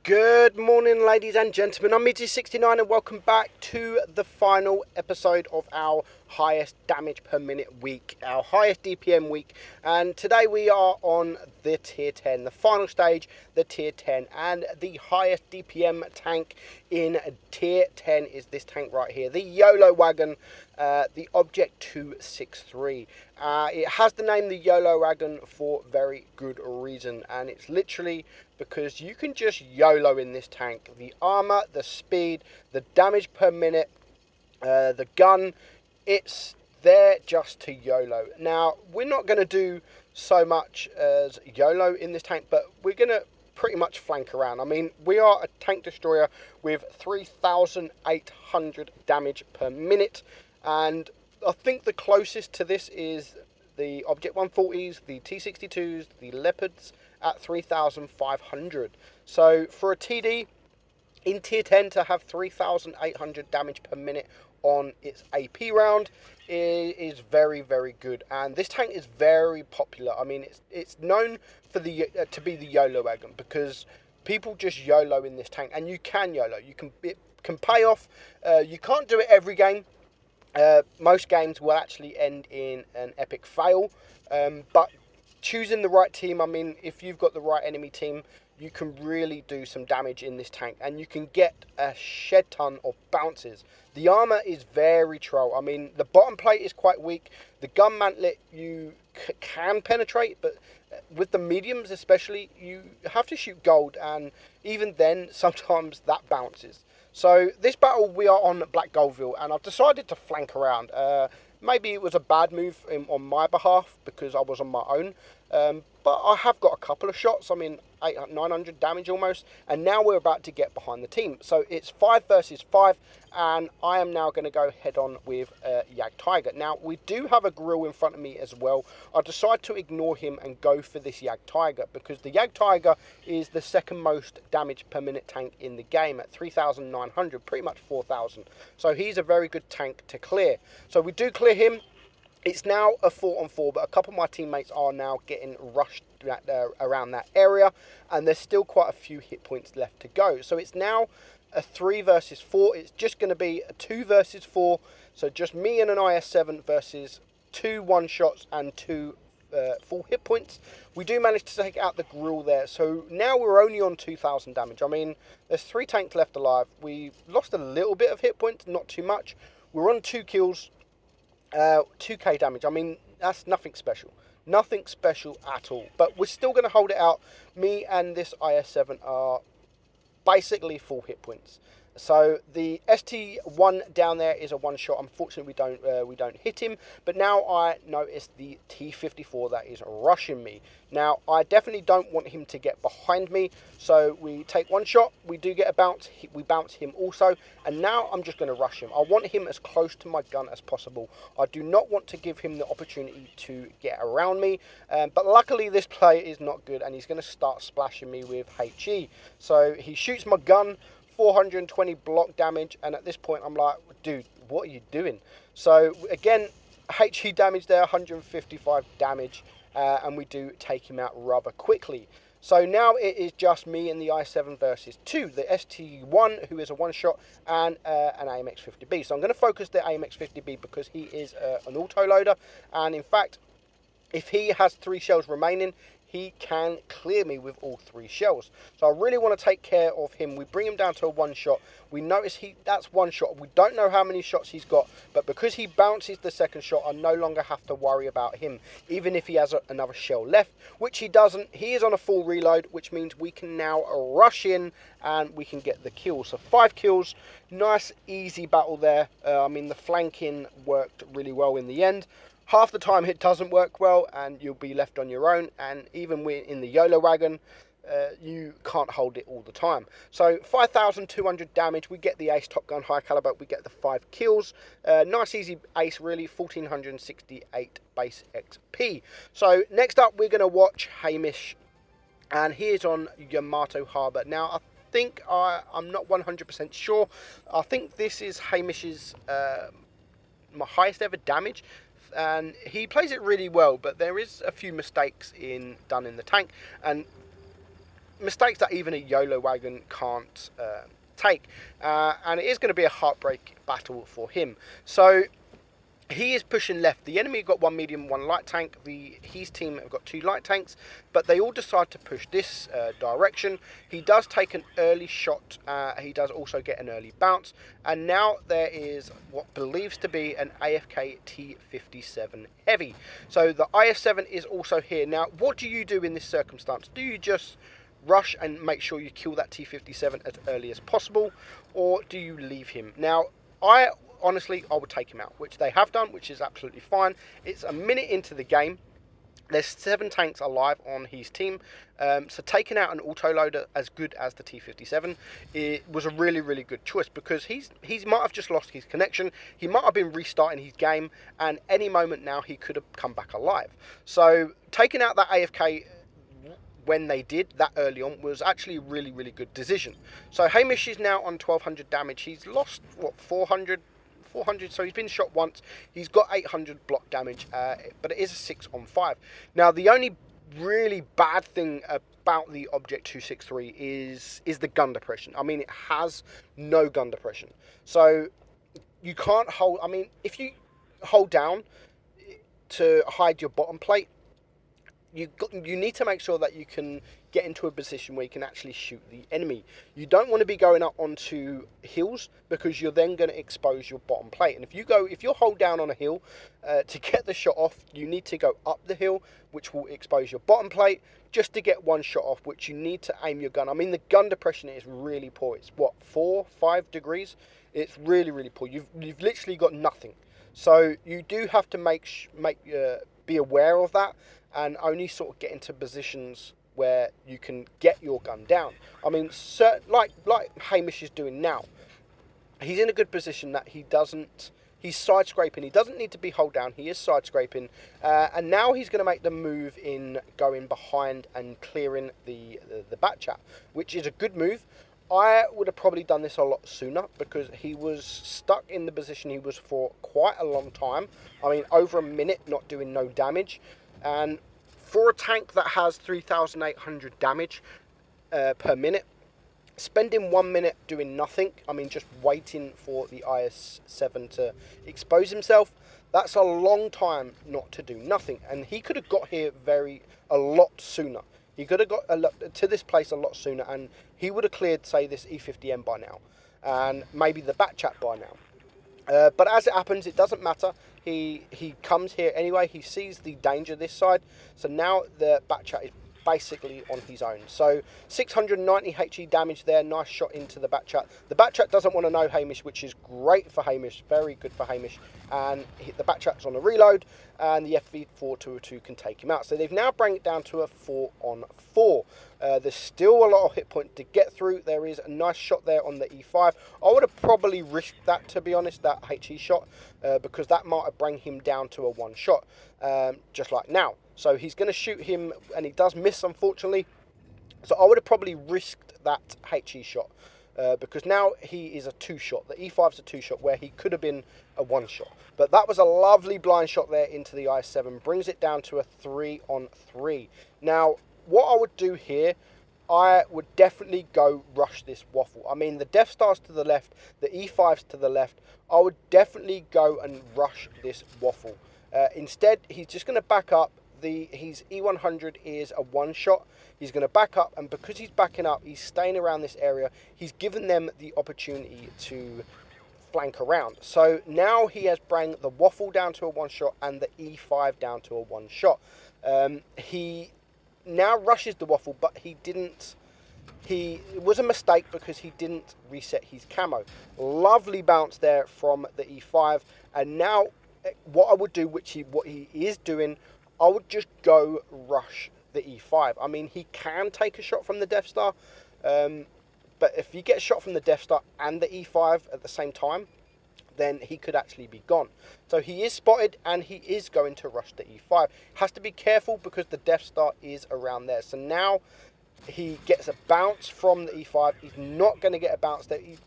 Good morning, ladies and gentlemen. I'm Meadsyreplays and welcome back to the final episode of our highest damage per minute week, our highest DPM week. And today we are on the tier 10, the final stage, the tier 10. And the highest DPM tank in tier 10 is this tank right here, the YOLO wagon, the Object 263. It has the name the YOLO wagon for very good reason, and it's literally because you can just YOLO in this tank. The armour, the speed, the damage per minute, the gun, it's there just to YOLO. Now, we're not going to do so much as YOLO in this tank, but we're going to pretty much flank around. I mean, we are a tank destroyer with 3,800 damage per minute, and I think the closest to this is the Object 140s, the T62s, the Leopards at 3,500. So for a TD in tier 10 to have 3,800 damage per minute on its AP round is very, very good. And this tank is very popular. I mean, it's known for the to be the YOLO wagon because people just YOLO in this tank, and you can YOLO. It can pay off. You can't do it every game. Most games will actually end in an epic fail, but choosing the right team, I mean, if you've got the right enemy team, you can really do some damage in this tank, and you can get a shed ton of bounces. The armor is very troll. I mean, the bottom plate is quite weak. The gun mantlet you can penetrate, but with the mediums especially, you have to shoot gold, and even then, sometimes that bounces. So this battle, we are on Black Goldville, and I've decided to flank around. Maybe it was a bad move on my behalf because I was on my own. But I have got a couple of shots. I mean, 900 damage almost. And now we're about to get behind the team. So it's 5 versus 5. And I am now going to go head on with Yag Tiger. Now, we do have a grill in front of me as well. I decided to ignore him and go for this Yag Tiger because the Yag Tiger is the second most damage per minute tank in the game at 3,900, pretty much 4,000. So he's a very good tank to clear. So we do clear him. It's now a 4-on-4, but a couple of my teammates are now getting rushed around that area, and there's still quite a few hit points left to go. So it's now a 3 versus 4. It's just going to be a 2 versus 4. So just me and an IS-7 versus 2 one-shots and 2 full hit points. We do manage to take out the grill there. So now we're only on 2,000 damage. I mean, there's 3 tanks left alive. We lost a little bit of hit points, not too much. We're on 2 kills. 2k damage. I mean, that's nothing special. Nothing special at all. But we're still going to hold it out. Me and this IS-7 are basically full hit points. So the ST1 down there is a one-shot. Unfortunately, we don't hit him. But now I notice the T54 that is rushing me. Now, I definitely don't want him to get behind me. So we take one shot. We do get a bounce. We bounce him also. And now I'm just going to rush him. I want him as close to my gun as possible. I do not want to give him the opportunity to get around me. But luckily, this play is not good. And he's going to start splashing me with HE. So he shoots my gun. 420 block damage, and at this point I'm like, dude, what are you doing? So again, HE damage there, 155 damage, and we do take him out rather quickly. So now it is just me and the i7 versus 2, the ST1, who is a one-shot, and an AMX-50B. So I'm going to focus the AMX-50B because he is an auto-loader, and in fact, if he has 3 shells remaining, he can clear me with all 3 shells. So I really want to take care of him. We bring him down to a one-shot. We notice that's one shot. We don't know how many shots he's got, but because he bounces the second shot, I no longer have to worry about him, even if he has another shell left, which he doesn't. He is on a full reload, which means we can now rush in and we can get the kill. So 5 kills, nice, easy battle there. I mean, the flanking worked really well in the end. Half the time it doesn't work well and you'll be left on your own, and even in the YOLO wagon, you can't hold it all the time. So 5,200 damage, we get the ace Top Gun high caliber, we get the 5 kills. Nice easy ace really, 1,468 base XP. So next up we're going to watch Hamish, and he is on Yamato Harbour. Now I think I'm not 100% sure. I think this is Hamish's my highest ever damage. And he plays it really well, but there is a few mistakes done in the tank, and mistakes that even a YOLO wagon can't take. And it is going to be a heartbreak battle for him. So he is pushing left. The enemy have got one medium, one light tank. His team have got two light tanks, but they all decide to push this direction. He does take an early shot. He does also get an early bounce. And now there is what believes to be an AFK T57 heavy. So the IS-7 is also here. Now, what do you do in this circumstance? Do you just rush and make sure you kill that T57 as early as possible, or do you leave him? Now, honestly, I would take him out, which they have done, which is absolutely fine. It's a minute into the game. There's 7 tanks alive on his team. So taking out an autoloader as good as the T57, it was a really, really good choice, because he might have just lost his connection. He might have been restarting his game, and any moment now he could have come back alive. So taking out that AFK when they did that early on was actually a really, really good decision. So Hamish is now on 1200 damage. He's lost, what, 400, so he's been shot once. He's got 800 block damage, but it is a 6-on-5. Now, the only really bad thing about the Object 263 is the gun depression. I mean, it has no gun depression. So you can't hold, I mean, if you hold down to hide your bottom plate, you need to make sure that you can get into a position where you can actually shoot the enemy. You don't want to be going up onto hills, because you're then going to expose your bottom plate. And if you hold down on a hill to get the shot off, you need to go up the hill, which will expose your bottom plate, just to get one shot off, which you need to aim your gun. I mean, the gun depression is really poor. It's what, 4-5 degrees? It's really, really poor. You've literally got nothing. So you do have to be aware of that, and only sort of get into positions where you can get your gun down. I mean, like Hamish is doing now, he's in a good position that he's side scraping. He doesn't need to be hold down. He is side scraping, and now he's going to make the move in going behind and clearing the bat chat, which is a good move. I would have probably done this a lot sooner, because he was stuck in the position he was for quite a long time. I mean, over a minute, not doing no damage. And for a tank that has 3,800 damage per minute, spending 1 minute doing nothing, I mean, just waiting for the IS-7 to expose himself, that's a long time not to do nothing. And he could have got here a lot sooner. He could have got to this place a lot sooner, and he would have cleared, say, this E50M by now, and maybe the bat chat by now. But as it happens, it doesn't matter. He comes here anyway. He sees the danger this side, so now the bat chat is basically on his own. So 690 HE damage there. Nice shot into the bat chat. The bat chat doesn't want to know Hamish, which is great for Hamish. Very good for Hamish. And the bat chat's on a reload, and the FV4202 can take him out. So they've now bring it down to a 4-on-4. There's still a lot of hit point to get through. There is a nice shot there on the E5. I would have probably risked that, to be honest, that HE shot, because that might have bring him down to a 1 shot, just like now. So he's going to shoot him, and he does miss, unfortunately. So I would have probably risked that HE shot, because now he is a 2-shot. The E5's a 2-shot, where he could have been a 1-shot. But that was a lovely blind shot there into the IS-7. Brings it down to a 3-on-3. Now, what I would do here, I would definitely go rush this waffle. I mean, the Death Star's to the left, the E5's to the left. I would definitely go and rush this waffle. Instead, he's just going to back up. His E100 is a 1-shot. He's going to back up, and because he's backing up, he's staying around this area. He's given them the opportunity to flank around. So now he has bring the waffle down to a 1-shot and the E5 down to a 1-shot. He now rushes the waffle, but it was a mistake, because he didn't reset his camo. Lovely bounce there from the E5, and now what I would do, what he is doing, I would just go rush the E5. I mean, he can take a shot from the Death Star, but if he gets shot from the Death Star and the E5 at the same time, then he could actually be gone. So he is spotted, and he is going to rush the E5. Has to be careful, because the Death Star is around there. So now he gets a bounce from the E5. He's not going to get a bounce there. He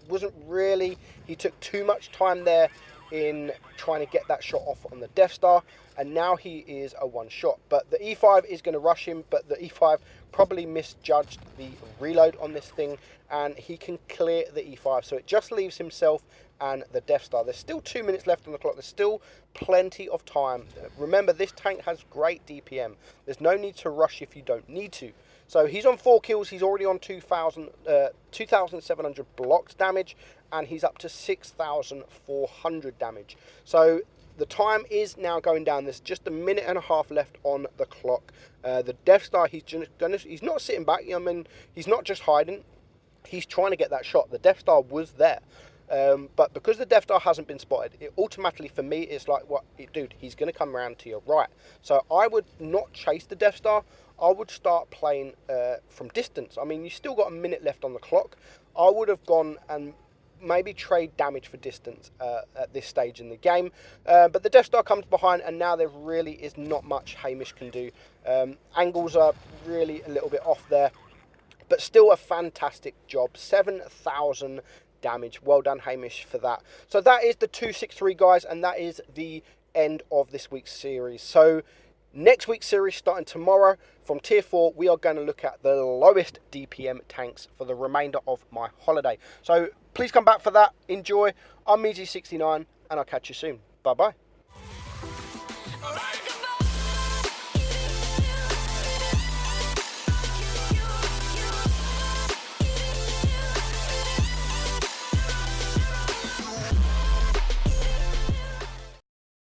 took too much time there in trying to get that shot off on the Death Star, and now he is a one shot. But the E5 is going to rush him, but the E5 probably misjudged the reload on this thing, and he can clear the E5. So it just leaves himself and the Death Star. There's still 2 minutes left on the clock. There's still plenty of time. Remember, this tank has great DPM. There's no need to rush if you don't need to. So he's on 4 kills. He's already on 2,700 blocked damage, and he's up to 6,400 damage. So the time is now going down. There's just a minute and a half left on the clock. The Death Star, he's not sitting back. I mean, he's not just hiding. He's trying to get that shot. The Death Star was there. But because the Death Star hasn't been spotted, it automatically, for me, it's like, dude, he's going to come around to your right. So I would not chase the Death Star. I would start playing from distance. I mean, you still got a minute left on the clock. I would have gone and maybe trade damage for distance at this stage in the game. But the Death Star comes behind, and now there really is not much Hamish can do. Angles are really a little bit off there, but still a fantastic job. 7,000 damage. Well done, Hamish, for that. So that is the 263, guys, and that is the end of this week's series. So next week's series, starting tomorrow, from Tier 4, we are going to look at the lowest DPM tanks for the remainder of my holiday. So please come back for that. Enjoy. I'm Meadsy69, and I'll catch you soon. Bye-bye.